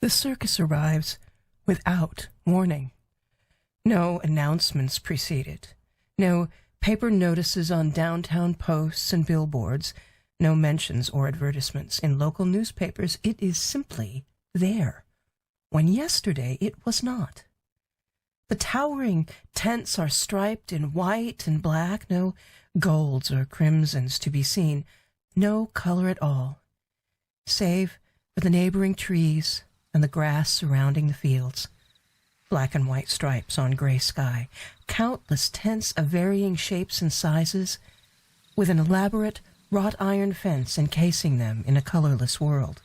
The circus arrives without warning. No announcements precede it. No paper notices on downtown posts and billboards. No mentions or advertisements in local newspapers. It is simply there, when yesterday it was not. The towering tents are striped in white and black, no golds or crimsons to be seen, no color at all, save for the neighboring trees and the grass surrounding the fields. Black and white stripes on gray sky, countless tents of varying shapes and sizes, with an elaborate wrought iron fence encasing them in a colorless world.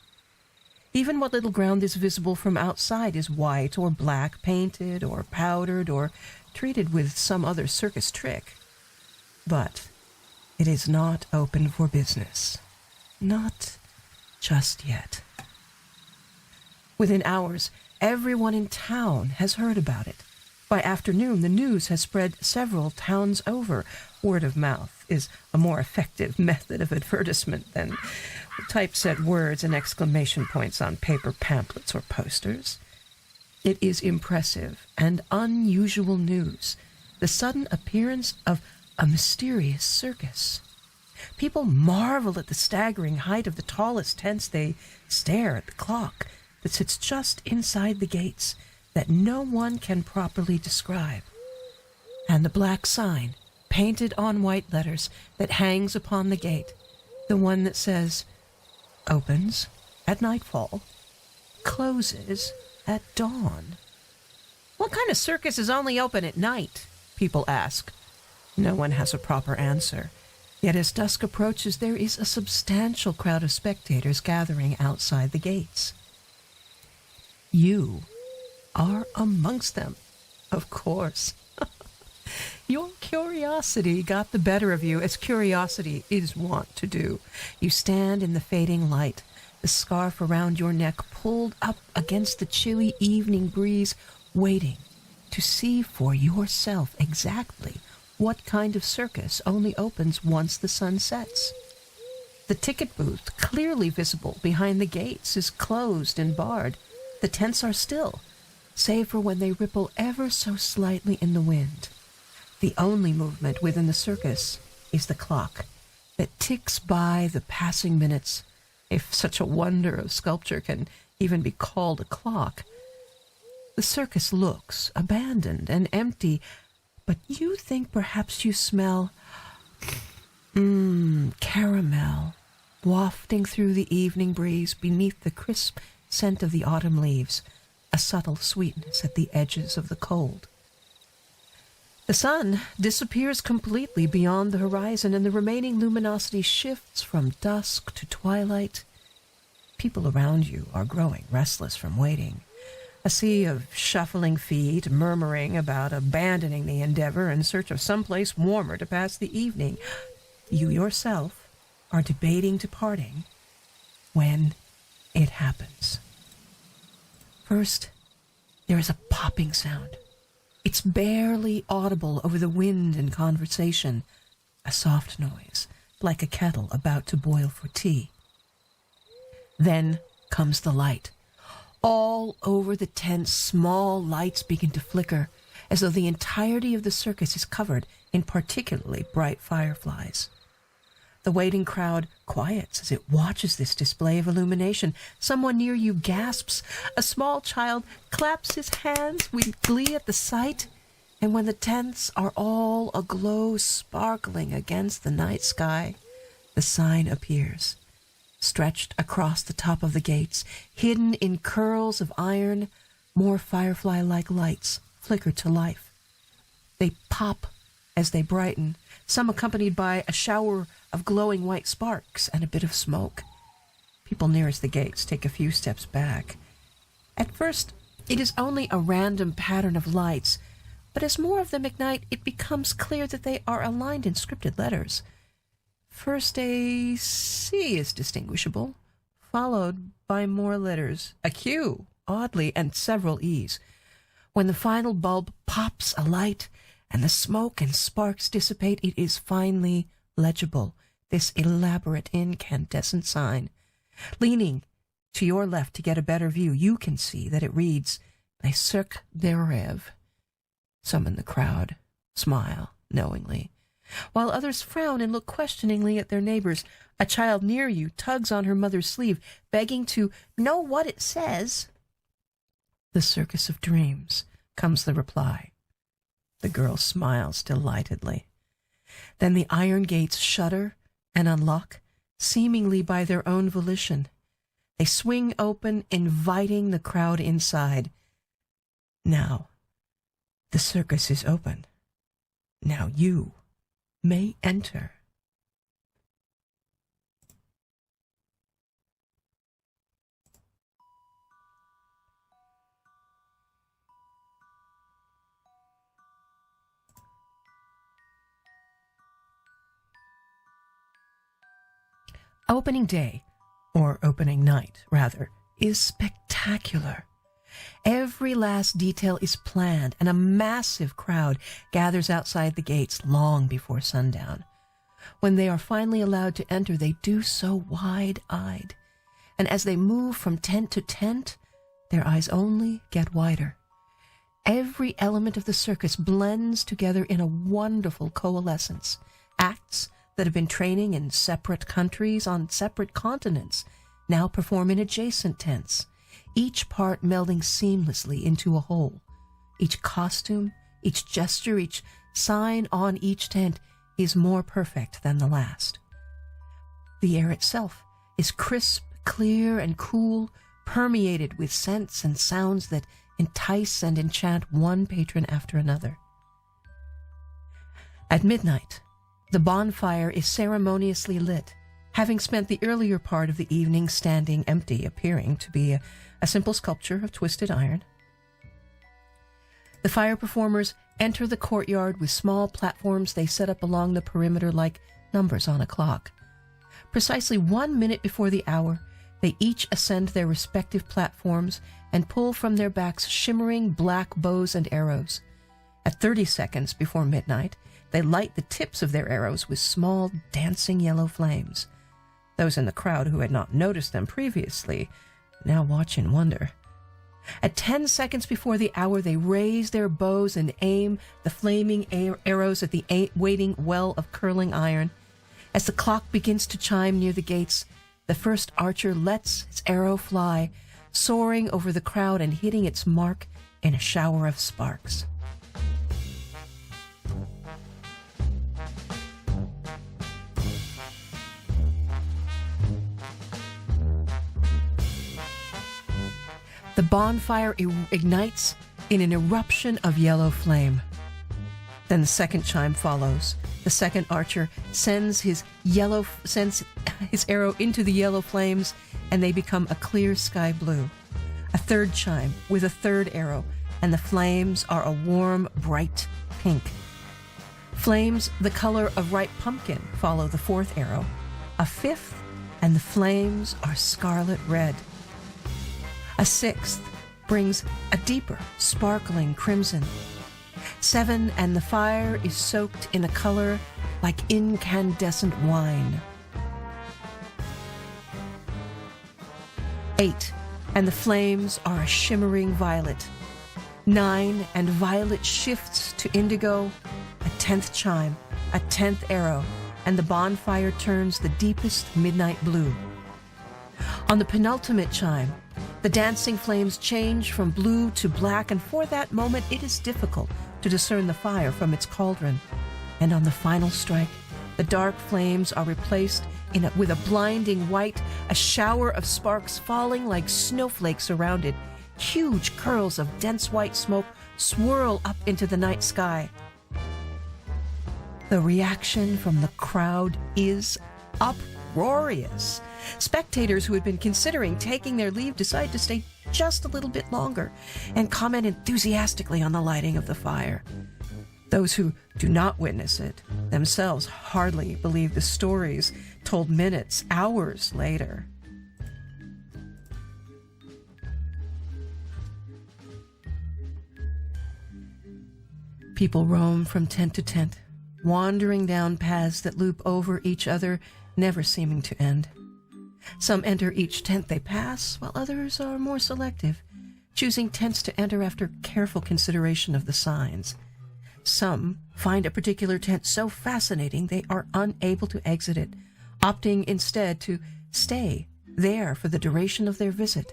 Even what little ground is visible from outside is white or black, painted or powdered or treated with some other circus trick. But it is not open for business. Not just yet. Within hours, everyone in town has heard about it. By afternoon, the news has spread several towns over. Word of mouth is a more effective method of advertisement than typeset words and exclamation points on paper pamphlets or posters. It is impressive and unusual news, the sudden appearance of a mysterious circus. People marvel at the staggering height of the tallest tents. They stare at the clock that sits just inside the gates that no one can properly describe, and the black sign painted on white letters that hangs upon the gate, the one that says, opens at nightfall, closes at dawn. What kind of circus is only open at night? People ask. No one has a proper answer. Yet as dusk approaches, there is a substantial crowd of spectators gathering outside the gates. You are amongst them, of course. Your curiosity got the better of you, as curiosity is wont to do. You stand in the fading light, the scarf around your neck pulled up against the chilly evening breeze, waiting to see for yourself exactly what kind of circus only opens once the sun sets. The ticket booth, clearly visible behind the gates, is closed and barred. The tents are still, save for when they ripple ever so slightly in the wind. The only movement within the circus is the clock that ticks by the passing minutes, if such a wonder of sculpture can even be called a clock. The circus looks abandoned and empty, but you think perhaps you smell caramel wafting through the evening breeze beneath the crisp scent of the autumn leaves, a subtle sweetness at the edges of the cold. The sun disappears completely beyond the horizon, and the remaining luminosity shifts from dusk to twilight. People around you are growing restless from waiting. A sea of shuffling feet, murmuring about abandoning the endeavor in search of someplace warmer to pass the evening. You yourself are debating departing when it happens. First, there is a popping sound. It's barely audible over the wind and conversation, a soft noise, like a kettle about to boil for tea. Then comes the light. All over the tent, small lights begin to flicker, as though the entirety of the circus is covered in particularly bright fireflies. The waiting crowd quiets as it watches this display of illumination. Someone near you gasps. A small child claps his hands with glee at the sight. And when the tents are all aglow, sparkling against the night sky, the sign appears, stretched across the top of the gates, hidden in curls of iron. More firefly-like lights flicker to life. They pop as they brighten, some accompanied by a shower of glowing white sparks and a bit of smoke. People nearest the gates take a few steps back. At first, it is only a random pattern of lights, but as more of them ignite, it becomes clear that they are aligned in scripted letters. First, a C is distinguishable, followed by more letters, a Q, oddly, and several E's. When the final bulb pops alight and the smoke and sparks dissipate, it is finally legible, this elaborate incandescent sign. Leaning To your left, to get a better view, you can see that it reads, "Les Cirque des Rêves." Some in the crowd smile knowingly, while others frown and look questioningly at their neighbors. A child near you tugs on her mother's sleeve, begging to know what it says. "The Circus of Dreams," comes the reply. The girl smiles delightedly. Then the iron gates shudder and unlock, seemingly by their own volition. They swing open, inviting the crowd inside. Now, the circus is open. Now you may enter. Opening day, or opening night, rather, is spectacular. Every last detail is planned, and a massive crowd gathers outside the gates long before sundown. When they are finally allowed to enter, they do so wide-eyed, and as they move from tent to tent, their eyes only get wider. Every element of the circus blends together in a wonderful coalescence. Acts that have been training in separate countries on separate continents now perform in adjacent tents, each part melding seamlessly into a whole. Each costume, each gesture, each sign on each tent is more perfect than the last. The air itself is crisp, clear, and cool, permeated with scents and sounds that entice and enchant one patron after another. At midnight, the bonfire is ceremoniously lit, having spent the earlier part of the evening standing empty, appearing to be a simple sculpture of twisted iron. The fire performers enter the courtyard with small platforms they set up along the perimeter like numbers on a clock. Precisely 1 minute before the hour, they each ascend their respective platforms and pull from their backs shimmering black bows and arrows. At 30 seconds before midnight, they light the tips of their arrows with small, dancing yellow flames. Those in the crowd who had not noticed them previously now watch in wonder. At 10 seconds before the hour, they raise their bows and aim the flaming arrows at the waiting well of curling iron. As the clock begins to chime near the gates, the first archer lets his arrow fly, soaring over the crowd and hitting its mark in a shower of sparks. The bonfire ignites in an eruption of yellow flame. Then the second chime follows. The second archer sends his arrow into the yellow flames, and they become a clear sky blue. A third chime with a third arrow, and the flames are a warm, bright pink. Flames the color of ripe pumpkin follow the fourth arrow. A fifth, and the flames are scarlet red. A sixth brings a deeper, sparkling crimson. 7, and the fire is soaked in a color like incandescent wine. 8, and the flames are a shimmering violet. 9, and violet shifts to indigo. A 10th chime, a 10th arrow, and the bonfire turns the deepest midnight blue. On the penultimate chime, the dancing flames change from blue to black, and for that moment it is difficult to discern the fire from its cauldron. And on the final strike, the dark flames are replaced with a blinding white, a shower of sparks falling like snowflakes around it. Huge curls of dense white smoke swirl up into the night sky. The reaction from the crowd is uproarious. Spectators who had been considering taking their leave decide to stay just a little bit longer and comment enthusiastically on the lighting of the fire. Those who do not witness it themselves hardly believe the stories told minutes, hours later. People roam from tent to tent, wandering down paths that loop over each other, never seeming to end. Some enter each tent they pass, while others are more selective, choosing tents to enter after careful consideration of the signs. Some find a particular tent so fascinating they are unable to exit it, opting instead to stay there for the duration of their visit.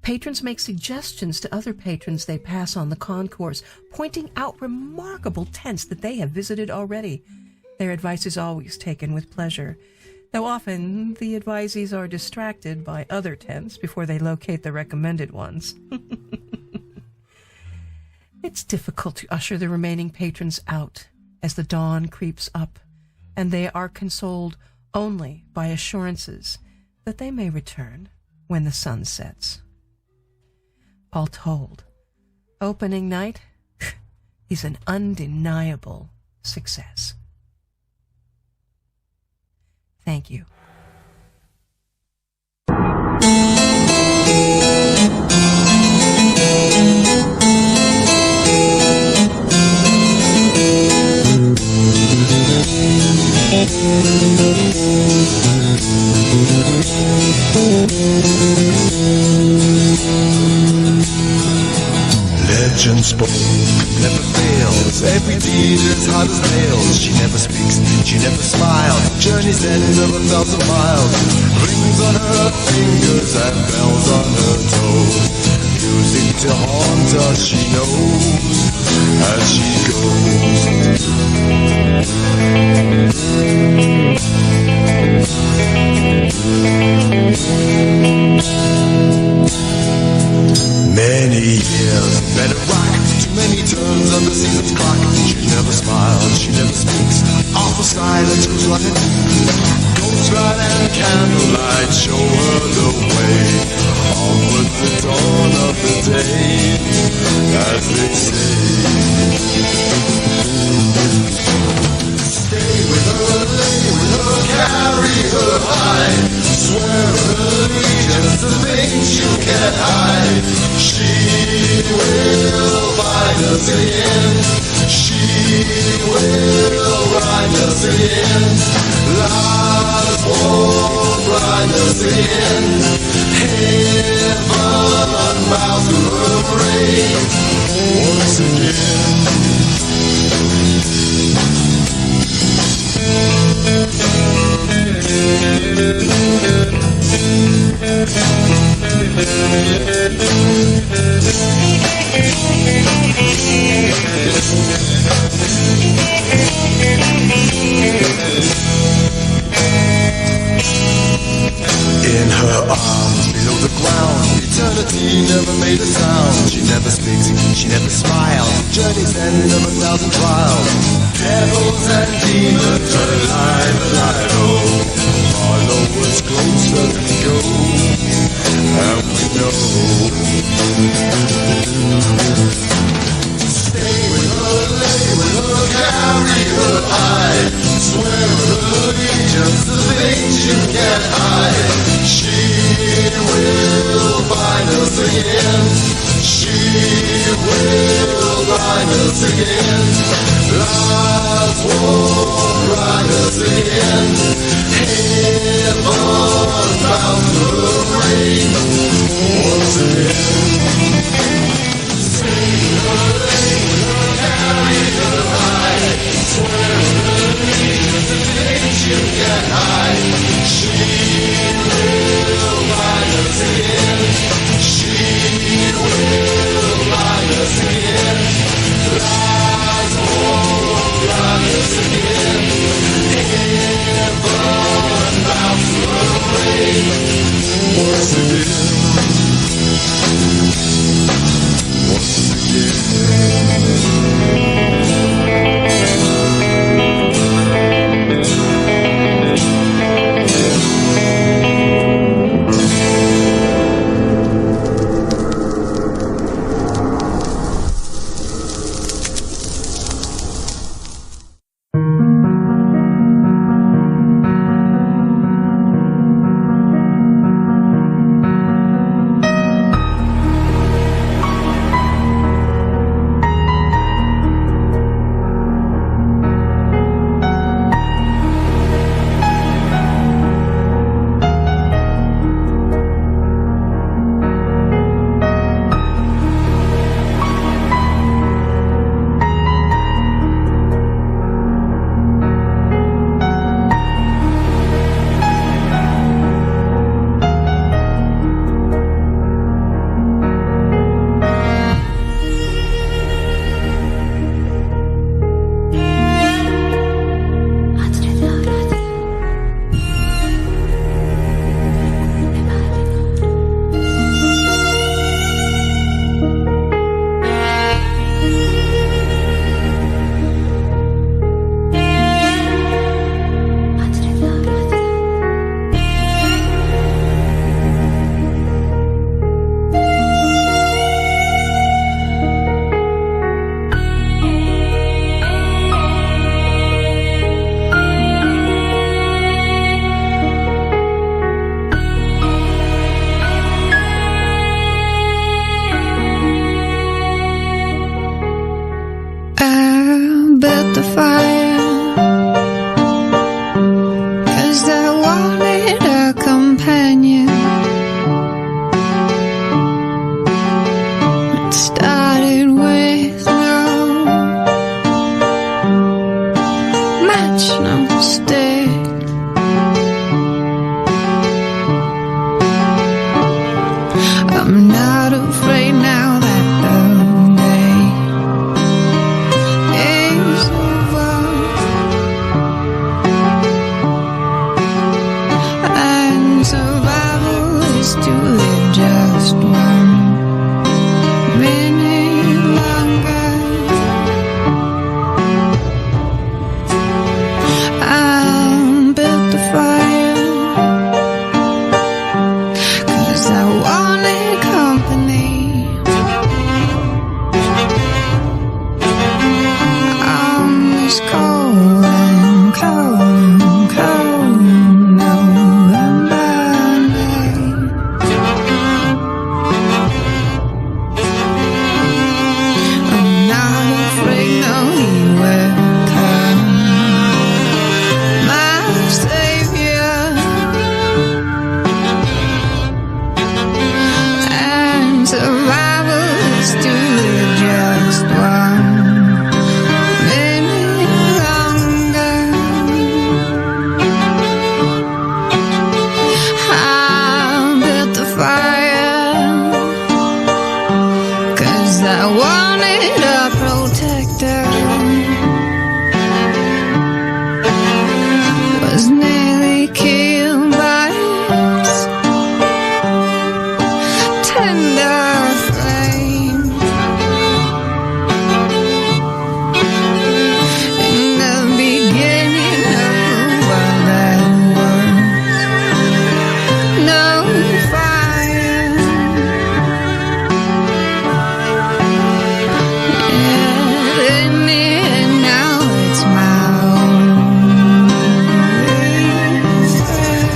Patrons make suggestions to other patrons they pass on the concourse, pointing out remarkable tents that they have visited already. Their advice is always taken with pleasure, though often the advisees are distracted by other tents before they locate the recommended ones. It's difficult to usher the remaining patrons out as the dawn creeps up, and they are consoled only by assurances that they may return when the sun sets. All told, opening night is an undeniable success. Thank you. Legend spoke, never fails. Every deed is hard as nails. She never speaks, she never smiles. Journey's end of 1,000 miles. Rings on her fingers and bells on her toes. Music to haunt us, she knows as she goes. Many years, better rock, too many turns on the season's clock. She never smiles, she never speaks. Awful silence goes like a ghost light and candlelight show her the way. On with the dawn of the day, as they say. Stay with her, lay with her, carry her high. Swear her allegiance to things you can't hide. She will find us again. She will find us again. Lies won't blind us again. Heaven bows to her brain once again. In her arms, below the ground, eternity never made a sound. She never speaks, she never smiles. Journey's end of 1,000 trials. Devils and demons are alive, alive, oh. Follow us closer as we go, and we know. Stay with her, lay with her, carry her high. Swear her allegiance to things you can't hide. She will find us again. She will find us again. Lies won't blind us again. Heaven bound to her brain once again. Stay with her, lay with her, carry her high. Swear her allegiance to things you can't hide. She will find us again. She will find us again. Lies won't blind us again. fire, 'cause I wanted a companion. It started with no match, no stick. I'm not afraid now that the day is over, and survival is to live just 1 minute longer. I built the fire 'cause I wanted company. On this cold and cold November night, I'm not afraid, no, he will come, my savior, and survival is to live just 1 minute longer. I built the fire 'cause I wanted a protector. Was nearly killed by its tender flame. In the beginning of the world there was no fire. Yeah, in the end now it's my only friend.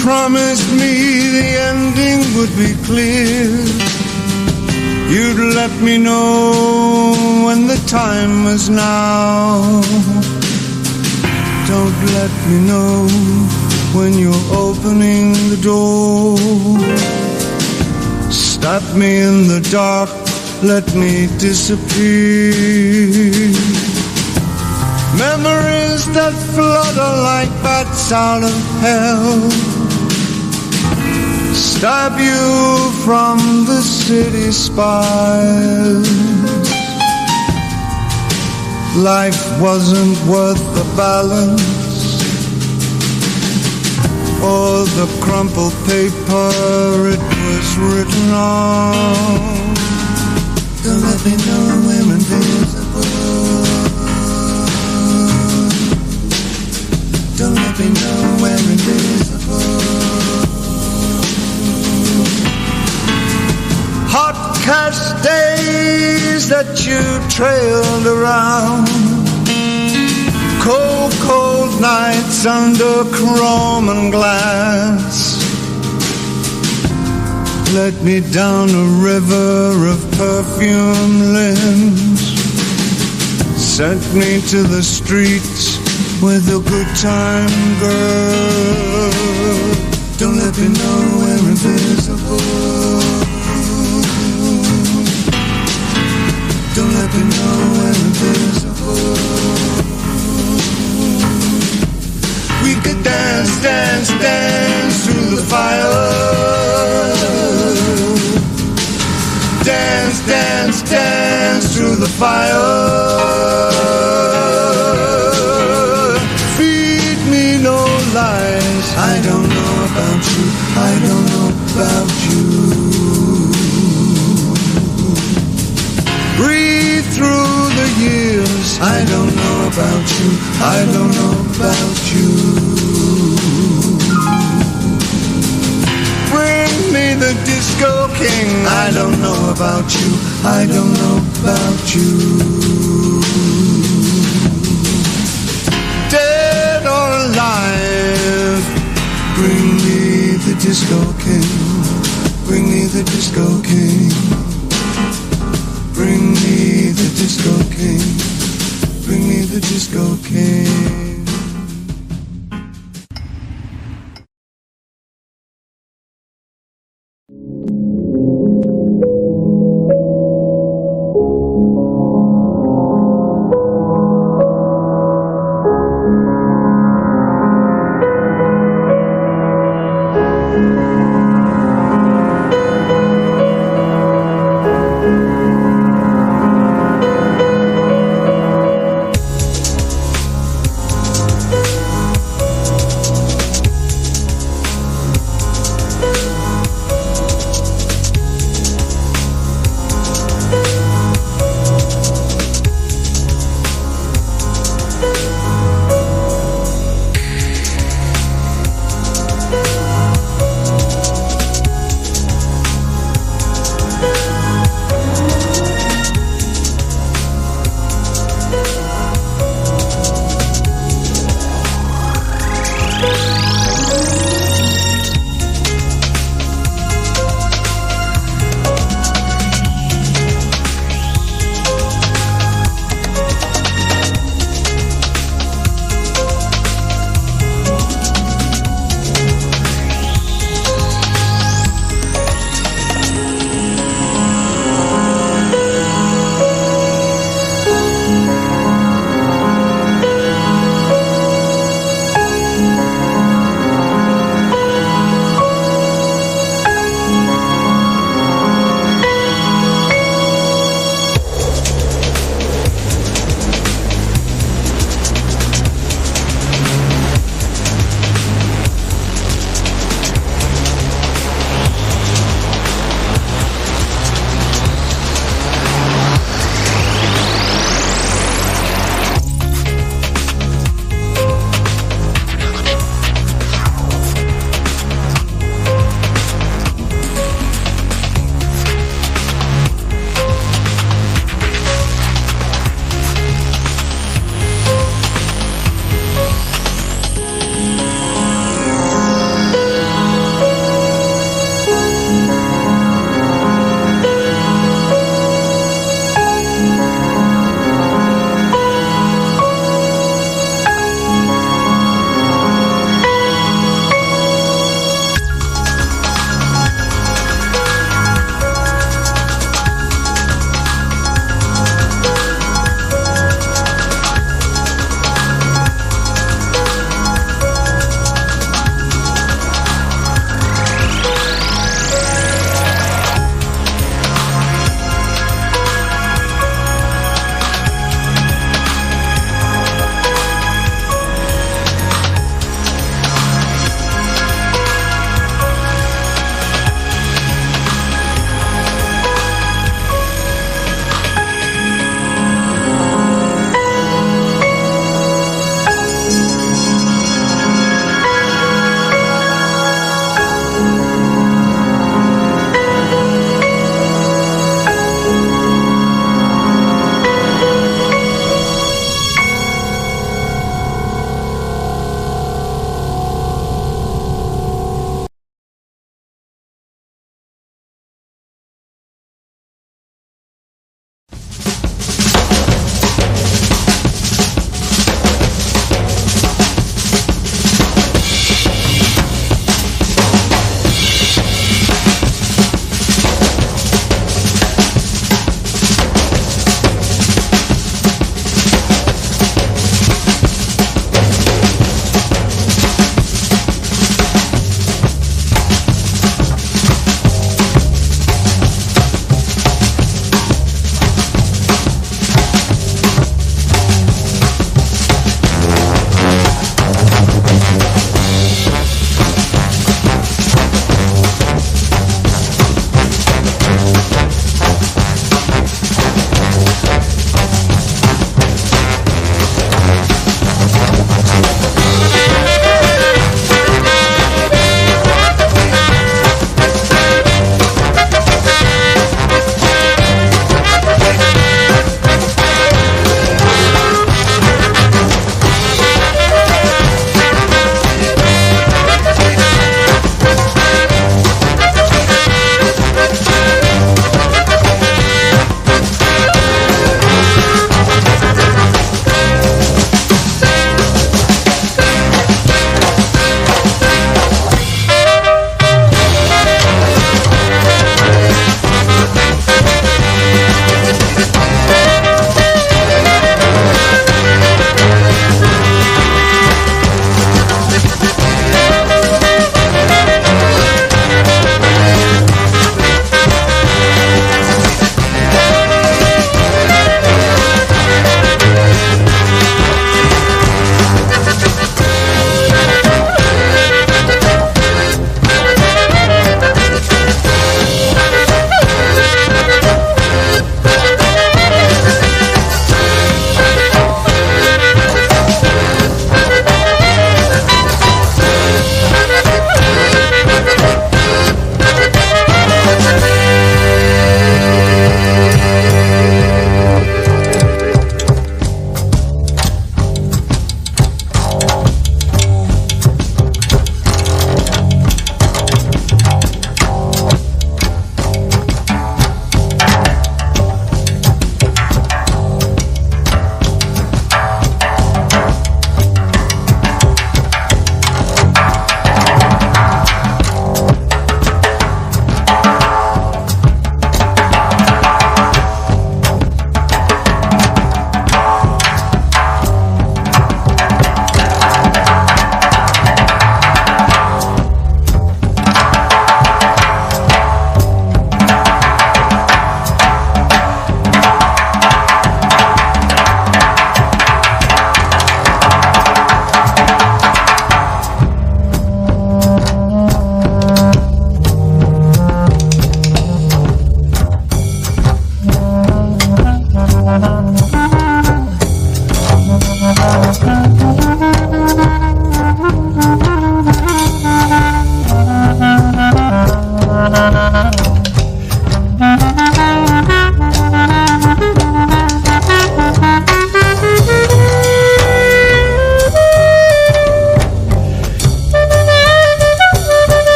promised me the ending would be clear. You'd let me know when the time was now. Don't let me know when you're opening the door. Stop me in the dark, let me disappear. Memories that flutter like bats out of hell. Stop you from the city spires. Life wasn't worth the balance or the crumpled paper it was written on. Don't let me know we're invisible. Don't let me know we're invisible. Hot cash days that you trailed around. Cold, cold nights under chrome and glass. Let me down a river of perfume limbs. Sent me to the streets with a good time girl. Don't let me know we're invisible. Don't let me know we're invisible. We could dance, dance, dance through the fire. Dance, dance, dance through the fire. Feed me no lies. I don't know about you. I don't know about you. Breathe through the years. I don't know about you. I don't know about you. Bring me the Disco King. I don't know about you. I don't know about you. Dead or alive, bring me the Disco King. Bring me the Disco King. Bring me the Disco King. Bring me the Disco King.